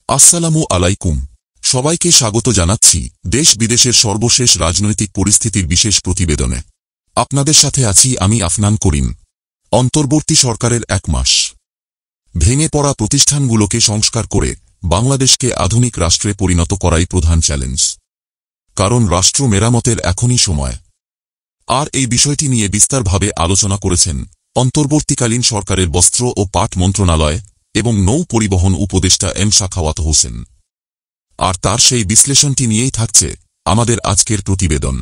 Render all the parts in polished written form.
আসসালামু আলাইকুম। সবাইকে স্বাগত জানাচ্ছি দেশ বিদেশের সর্বশেষ রাজনৈতিক পরিস্থিতির বিশেষ প্রতিবেদনে। আপনাদের সাথে আছি আমি আফনান করিম। অন্তর্বর্তী সরকারের 1 মাস। ভেঙে পড়া প্রতিষ্ঠানগুলোকে সংস্কার করে বাংলাদেশকে আধুনিক রাষ্ট্রে পরিণত করাই প্রধান চ্যালেঞ্জ। কারণ রাষ্ট্র মেরামতের এখনই সময়। আর এই বিষয়টি নিয়ে বিস্তারভাবে আলোচনা করেছেন অন্তর্বর্তীকালীন সরকারের বস্ত্র ও পাট মন্ত্রণালয় এবং নৌ পরিবহন উপদেষ্টা এম সাখাওয়াত হোসেন। আর তার সেই বিশ্লেষণটি নিয়েই থাকছে আমাদের আজকের প্রতিবেদন।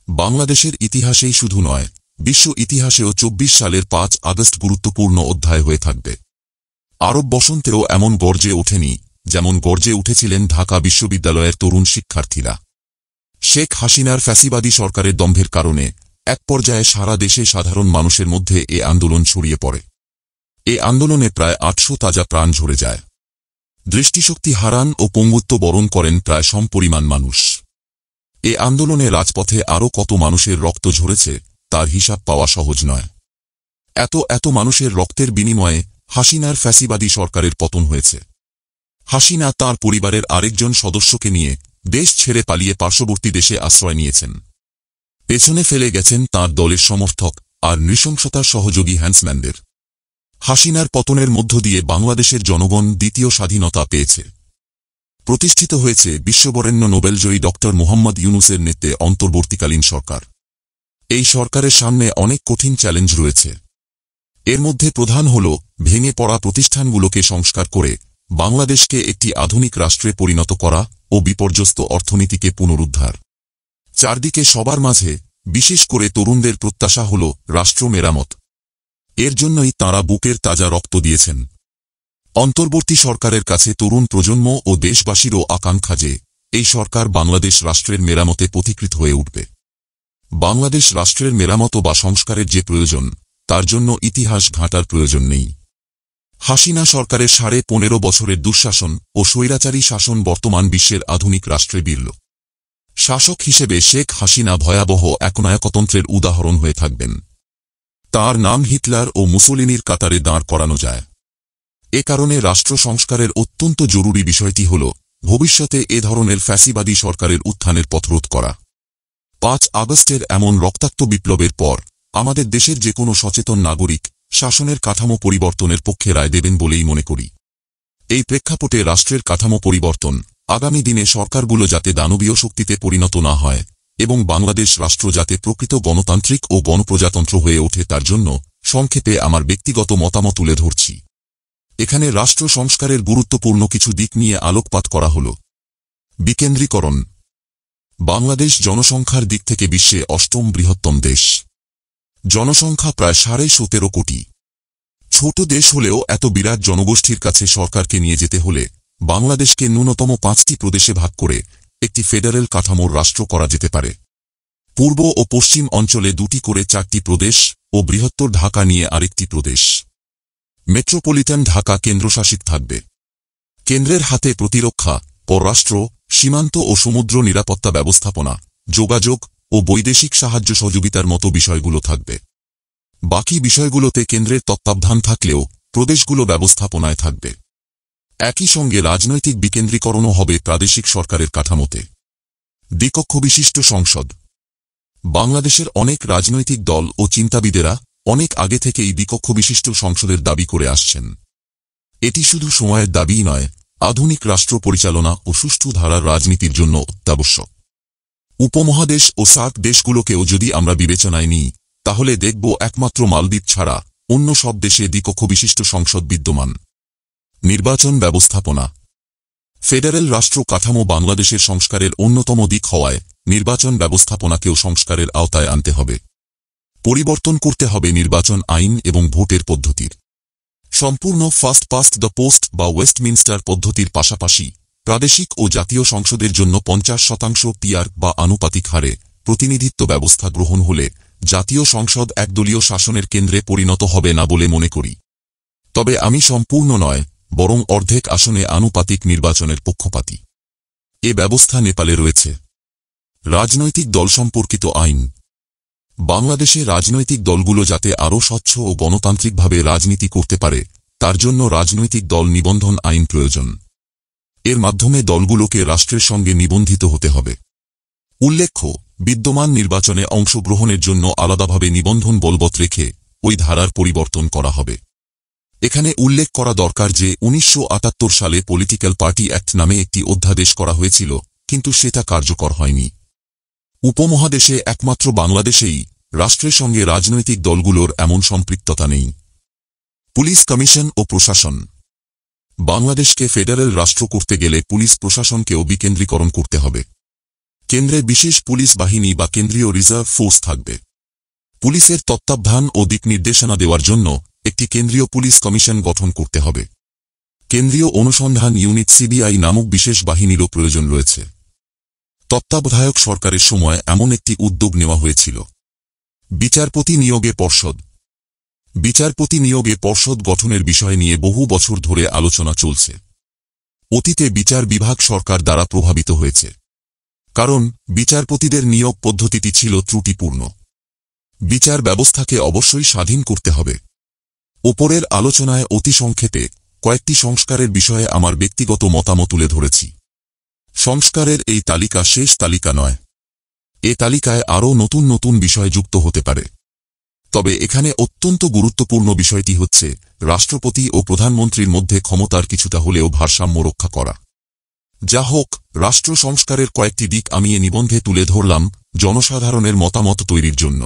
বাংলাদেশের ইতিহাসেই শুধু নয়, বিশ্ব ইতিহাসেও 24 সালের 5 আগস্ট গুরুত্বপূর্ণ অধ্যায় হয়ে থাকবে। আরব বসন্তেও এমন গর্জে ওঠেনি যেমন গর্জে উঠেছিলেন ঢাকা বিশ্ববিদ্যালয়ের তরুণ শিক্ষার্থীরা। শেখ হাসিনার ফ্যাসিবাদী সরকারের দম্ভের কারণে এক পর্যায়ে সারা দেশে সাধারণ মানুষের মধ্যে এ আন্দোলন ছড়িয়ে পড়ে। এ আন্দোলনে প্রায় 800 তাজা প্রাণ ঝরে যায়। দৃষ্টিশক্তি হারান ও পঙ্গুত্ব বরণ করেন প্রায় সমপরিমাণ মানুষ। এ আন্দোলনে রাজপথে আরও কত মানুষের রক্ত ঝরেছে তার হিসাব পাওয়া সহজ নয়। এত মানুষের রক্তের বিনিময়ে হাসিনার ফ্যাসিবাদী সরকারের পতন হয়েছে। হাসিনা তাঁর পরিবারের আরেকজন সদস্যকে নিয়ে দেশ ছেড়ে পালিয়ে পার্শ্ববর্তী দেশে আশ্রয় নিয়েছেন। পেছনে ফেলে গেছেন তাঁর দলের সমর্থক আর নৃশংসতার সহযোগী হ্যান্সম্যানদের। হাসিনার পতনের মধ্য দিয়ে বাংলাদেশের জনগণ দ্বিতীয় স্বাধীনতা পেয়েছে। প্রতিষ্ঠিত হয়েছে বিশ্ববরেণ্য নোবেলজয়ী ড. মোহাম্মদ ইউনূসের নেতৃত্বে অন্তর্বর্তীকালীন সরকার। এই সরকারের সামনে অনেক কঠিন চ্যালেঞ্জ রয়েছে। এর মধ্যে প্রধান হল ভেঙে পড়া প্রতিষ্ঠানগুলোকে সংস্কার করে বাংলাদেশকে একটি আধুনিক রাষ্ট্রে পরিণত করা ও বিপর্যস্ত অর্থনীতিকে পুনরুদ্ধার। চারদিকে সবার মাঝে, বিশেষ করে তরুণদের প্রত্যাশা হল রাষ্ট্র মেরামত। এর জন্যই তাঁরা বুকের তাজা রক্ত দিয়েছেন। অন্তর্বর্তী সরকারের কাছে তরুণ প্রজন্ম ও দেশবাসীরও আকাঙ্ক্ষা যে এই সরকার বাংলাদেশ রাষ্ট্রের মেরামতে পথিকৃত হয়ে উঠবে। বাংলাদেশ রাষ্ট্রের মেরামত বা সংস্কারের যে প্রয়োজন, তার জন্য ইতিহাস ঘাঁটার প্রয়োজন নেই। হাসিনা সরকারের 15.5 বছরের দুঃশাসন ও স্বৈরাচারী শাসন বর্তমান বিশ্বের আধুনিক রাষ্ট্রে বিরল। শাসক হিসেবে শেখ হাসিনা ভয়াবহ একনায়কতন্ত্রের উদাহরণ হয়ে থাকবেন। তার নাম হিটলার ও মুসোলিনির কাতারে দাঁড় করানো যায়। এ কারণে রাষ্ট্র সংস্কারের অত্যন্ত জরুরি বিষয়টি হল ভবিষ্যতে এ ধরনের ফ্যাসিবাদী সরকারের উত্থানের পথরোধ করা। 5 আগস্টের এমন রক্তাক্ত বিপ্লবের পর আমাদের দেশের যে কোনো সচেতন নাগরিক শাসনের কাঠামো পরিবর্তনের পক্ষে রায় দেবেন বলেই মনে করি। এই প্রেক্ষাপটে রাষ্ট্রের কাঠামো পরিবর্তন, আগামী দিনে সরকারগুলো যাতে দানবীয় শক্তিতে পরিণত না হয় এবং বাংলাদেশ রাষ্ট্র যাতে প্রকৃত গণতান্ত্রিক ও গণপ্রজাতন্ত্র হয়ে ওঠে তার জন্য সংক্ষেপে আমার ব্যক্তিগত মতামত তুলে ধরছি। এখানে রাষ্ট্র সংস্কারের গুরুত্বপূর্ণ কিছু দিক নিয়ে আলোকপাত করা হল। বিকেন্দ্রীকরণ। বাংলাদেশ জনসংখ্যার দিক থেকে বিশ্বে 8ম বৃহত্তম দেশ। জনসংখ্যা প্রায় 17.5 কোটি। ছোট দেশ হলেও এত বিরাট জনগোষ্ঠীর কাছে সরকারকে নিয়ে যেতে হলে বাংলাদেশকে ন্যূনতম 5টি প্রদেশে ভাগ করে একটি ফেডারেল কাঠামোর রাষ্ট্র করা যেতে পারে। পূর্ব ও পশ্চিম অঞ্চলে 2টি করে 4টি প্রদেশ ও বৃহত্তর ঢাকা নিয়ে আরেকটি প্রদেশ। মেট্রোপলিটন ঢাকা কেন্দ্রশাসিত থাকবে। কেন্দ্রের হাতে প্রতিরক্ষা, পররাষ্ট্র, সীমান্ত ও সমুদ্র নিরাপত্তা ব্যবস্থাপনা, যোগাযোগ ও বৈদেশিক সাহায্য সহযোগিতার মতো বিষয়গুলো থাকবে। বাকি বিষয়গুলোতে কেন্দ্রের তত্ত্বাবধান থাকলেও প্রদেশগুলো ব্যবস্থাপনায় থাকবে। একই সঙ্গে রাজনৈতিক বিকেন্দ্রীকরণও হবে প্রাদেশিক সরকারের কাঠামোতে। দ্বিকক্ষ বিশিষ্ট সংসদ। বাংলাদেশের অনেক রাজনৈতিক দল ও চিন্তাবিদেরা অনেক আগে থেকেই দ্বিকক্ষ বিশিষ্ট সংসদের দাবি করে আসছেন। এটি শুধু সময়ের দাবিই নয়, আধুনিক রাষ্ট্র পরিচালনা ও সুষ্ঠু ধারার রাজনীতির জন্য অত্যাবশ্যক। উপমহাদেশ ও সার্ক দেশগুলোকেও যদি আমরা বিবেচনায় নিই, তাহলে দেখব একমাত্র মালদ্বীপ ছাড়া অন্য সব দেশে দ্বিকক্ষ বিশিষ্ট সংসদ বিদ্যমান। নির্বাচন ব্যবস্থাপনা। ফেডারেল রাষ্ট্র কাঠামো বাংলাদেশের সংস্কারের অন্যতম দিক হওয়ায় নির্বাচন ব্যবস্থাপনাকেও সংস্কারের আওতায় আনতে হবে। পরিবর্তন করতে হবে নির্বাচন আইন এবং ভোটের পদ্ধতির। সম্পূর্ণ ফার্স্ট পাস্ট দ্য পোস্ট বা ওয়েস্টমিনস্টার পদ্ধতির পাশাপাশি প্রাদেশিক ও জাতীয় সংসদের জন্য 50% পিআর বা আনুপাতিক হারে প্রতিনিধিত্ব ব্যবস্থা গ্রহণ হলে জাতীয় সংসদ একদলীয় শাসনের কেন্দ্রে পরিণত হবে না বলে মনে করি। তবে আমি সম্পূর্ণ নয়, বরং অর্ধেক আসনে আনুপাতিক নির্বাচনের পক্ষপাতী। এ ব্যবস্থা নেপালে রয়েছে। রাজনৈতিক দল সম্পর্কিত আইন। বাংলাদেশে রাজনৈতিক দলগুলো যাতে আরও স্বচ্ছ ও গণতান্ত্রিকভাবে রাজনীতি করতে পারে তার জন্য রাজনৈতিক দল নিবন্ধন আইন প্রয়োজন। এর মাধ্যমে দলগুলোকে রাষ্ট্রের সঙ্গে নিবন্ধিত হতে হবে। উল্লেখ্য, বিদ্যমান নির্বাচনে অংশগ্রহণের জন্য আলাদাভাবে নিবন্ধন বলবৎ রেখে ওই ধারার পরিবর্তন করা হবে। এখানে উল্লেখ করা দরকার যে 1978 সালে পলিটিক্যাল পার্টি অ্যাক্ট নামে একটি অধ্যাদেশ করা হয়েছিল, কিন্তু সেটা কার্যকর হয়নি। উপমহাদেশে একমাত্র বাংলাদেশেই রাষ্ট্রের সঙ্গে রাজনৈতিক দলগুলোর এমন সম্পৃক্ততা নেই। পুলিশ কমিশন ও প্রশাসন। বাংলাদেশকে ফেডারেল রাষ্ট্র করতে গেলে পুলিশ প্রশাসনকেও বিকেন্দ্রীকরণ করতে হবে। কেন্দ্রে বিশেষ পুলিশ বাহিনী বা কেন্দ্রীয় রিজার্ভ ফোর্স থাকবে। পুলিশের তত্ত্বাবধান ও দিক নির্দেশনা দেওয়ার জন্য একটি কেন্দ্রীয় পুলিশ কমিশন গঠন করতে হবে। কেন্দ্রীয় অনুসন্ধান ইউনিট সিবিআই নামক বিশেষ বাহিনীরও প্রয়োজন রয়েছে। তত্ত্বাবধায়ক সরকারের সময় এমন একটি উদ্যোগ নেওয়া হয়েছিল। বিচারপতি নিয়োগে পর্ষদ। বিচারপতি নিয়োগে পর্ষদ গঠনের বিষয় নিয়ে বহু বছর ধরে আলোচনা চলছে। অতীতে বিচার বিভাগ সরকার দ্বারা প্রভাবিত হয়েছে, কারণ বিচারপতিদের নিয়োগ পদ্ধতিটি ছিল ত্রুটিপূর্ণ। বিচার ব্যবস্থাকে অবশ্যই স্বাধীন করতে হবে। ওপরের আলোচনায় অতি সংক্ষেপে কয়েকটি সংস্কারের বিষয়ে আমার ব্যক্তিগত মতামত তুলে ধরেছি। সংস্কারের এই তালিকা শেষ তালিকা নয়। এ তালিকায় আরও নতুন নতুন বিষয় যুক্ত হতে পারে। তবে এখানে অত্যন্ত গুরুত্বপূর্ণ বিষয়টি হচ্ছে রাষ্ট্রপতি ও প্রধানমন্ত্রীর মধ্যে ক্ষমতার কিছুটা হলেও ভারসাম্য রক্ষা করা। যা হোক, রাষ্ট্র সংস্কারের কয়েকটি দিক আমি এ নিবন্ধে তুলে ধরলাম জনসাধারণের মতামত তৈরির জন্য।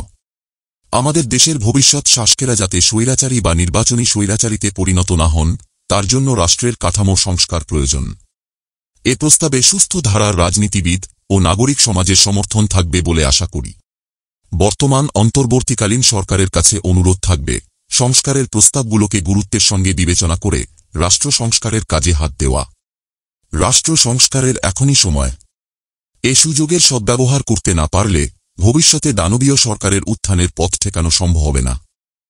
আমাদের দেশের ভবিষ্যৎ শাসকেরা যাতে স্বৈরাচারী বা নির্বাচনী স্বৈরাচারীতে পরিণত না হন, তার জন্য রাষ্ট্রের কাঠামো সংস্কার প্রয়োজন। এ প্রস্তাবে সুস্থ ধারার রাজনীতিবিদ ও নাগরিক সমাজের সমর্থন থাকবে বলে আশা করি। বর্তমান অন্তর্বর্তীকালীন সরকারের কাছে অনুরোধ থাকবে সংস্কারের প্রস্তাবগুলোকে গুরুত্বের সঙ্গে বিবেচনা করে রাষ্ট্র সংস্কারের কাজে হাত দেওয়া। রাষ্ট্র সংস্কারের এখনই সময়। এ সুযোগের সদ্ব্যবহার করতে না পারলে ভবিষ্যতে দানবীয় সরকারের উত্থানের পথ ঠেকানো সম্ভব হবে না।